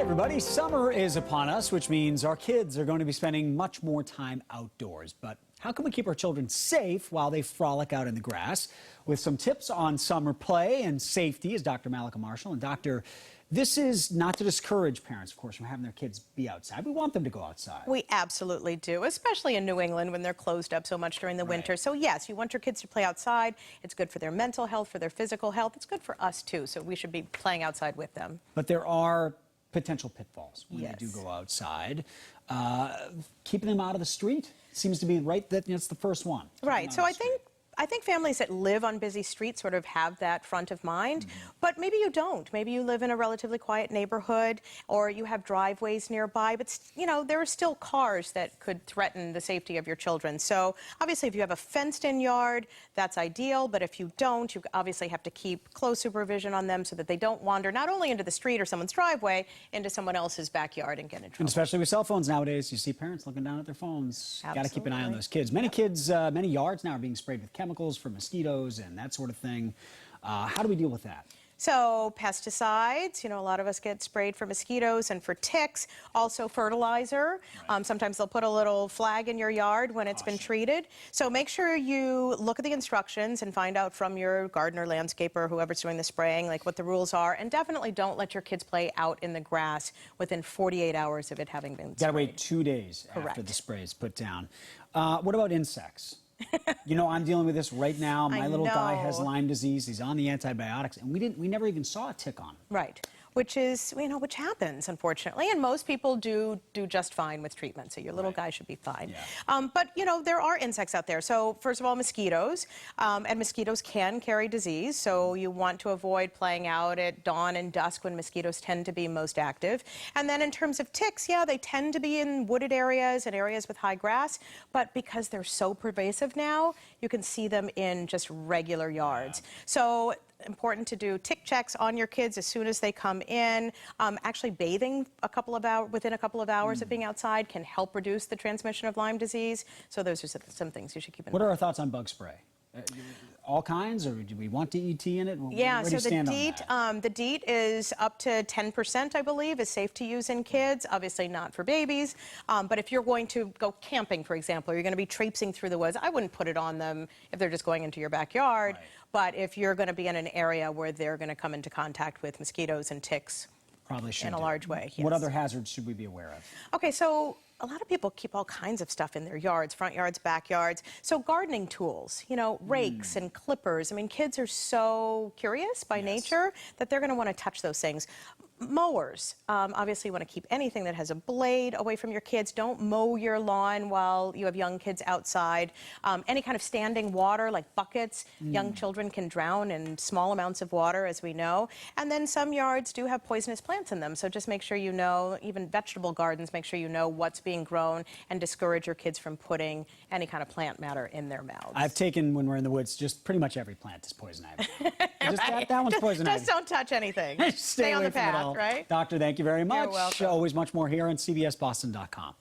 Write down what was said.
Everybody, summer is upon us, which means our kids are going to be spending much more time outdoors. But how can we keep our children safe while they frolic out in the grass? With some tips on summer play and safety is Dr. Mallika Marshall. And Doctor, this is not to discourage parents, of course, from having their kids be outside. We want them to go outside. We absolutely do, especially in New England when they're closed up so much during the winter. So yes, you want your kids to play outside. It's good for their mental health, for their physical health. It's good for us too, so we should be playing outside with them. But there are potential pitfalls when they do go outside. Keeping them out of the street seems to be it's the first one. Right, so I think families that live on busy streets sort of have that front of mind, but maybe you don't. Maybe you live in a relatively quiet neighborhood or you have driveways nearby, but there are still cars that could threaten the safety of your children. So obviously if you have a fenced-in yard, that's ideal, but if you don't, you obviously have to keep close supervision on them so that they don't wander not only into the street or someone's driveway, into someone else's backyard and get in trouble. And especially with cell phones nowadays, you see parents looking down at their phones. Got to keep an eye on those kids. Many kids, many yards now are being sprayed with chemicals for mosquitoes and that sort of thing. How do we deal with that? So pesticides, a lot of us get sprayed for mosquitoes and for ticks, also fertilizer. Sometimes they'll put a little flag in your yard when it's been treated. So make sure you look at the instructions and find out from your gardener, landscaper, whoever's doing the spraying, like what the rules are. And definitely don't let your kids play out in the grass within 48 hours of it having been sprayed. Got to wait 2 days after the spray is put down. What about insects? I'm dealing with this right now. My little guy has Lyme disease. He's on the antibiotics, and we never even saw a tick on him. Right. Which is, which happens, unfortunately, and most people do just fine with treatment, so your little guy should be fine. Yeah. But, there are insects out there. So, first of all, mosquitoes, and mosquitoes can carry disease, so you want to avoid playing out at dawn and dusk when mosquitoes tend to be most active. And then in terms of ticks, they tend to be in wooded areas and areas with high grass, but because they're so pervasive now, you can see them in just regular yards. Yeah. So, important to do tick checks on your kids as soon as they come in. Actually bathing within a couple of hours of being outside can help reduce the transmission of Lyme disease. So those are some things you should keep in mind. What are our thoughts on bug spray? All kinds, or do we want DET in it? Yeah, so the DEET is up to 10%, I believe, is safe to use in kids. Obviously not for babies, but if you're going to go camping, for example, or you're going to be traipsing through the woods, I wouldn't put it on them if they're just going into your backyard. Right. But if you're going to be in an area where they're going to come into contact with mosquitoes and ticks, probably should in a large way. Yes. What other hazards should we be aware of? Okay, so a lot of people keep all kinds of stuff in their yards, front yards, backyards. So gardening tools, rakes and clippers. I mean, kids are so curious by nature that they're going to want to touch those things. Mowers. Obviously, you want to keep anything that has a blade away from your kids. Don't mow your lawn while you have young kids outside. Any kind of standing water, like buckets, young children can drown in small amounts of water, as we know. And then some yards do have poisonous plants in them, so just make sure you know, even vegetable gardens, make sure you know what's being grown and discourage your kids from putting any kind of plant matter in their mouths. I've taken, when we're in the woods, just pretty much every plant is poison ivy. That one's poison ivy. Just don't touch anything. Stay on the path. Right? Doctor, thank you very much. You're welcome. Always much more here on CBSBoston.com.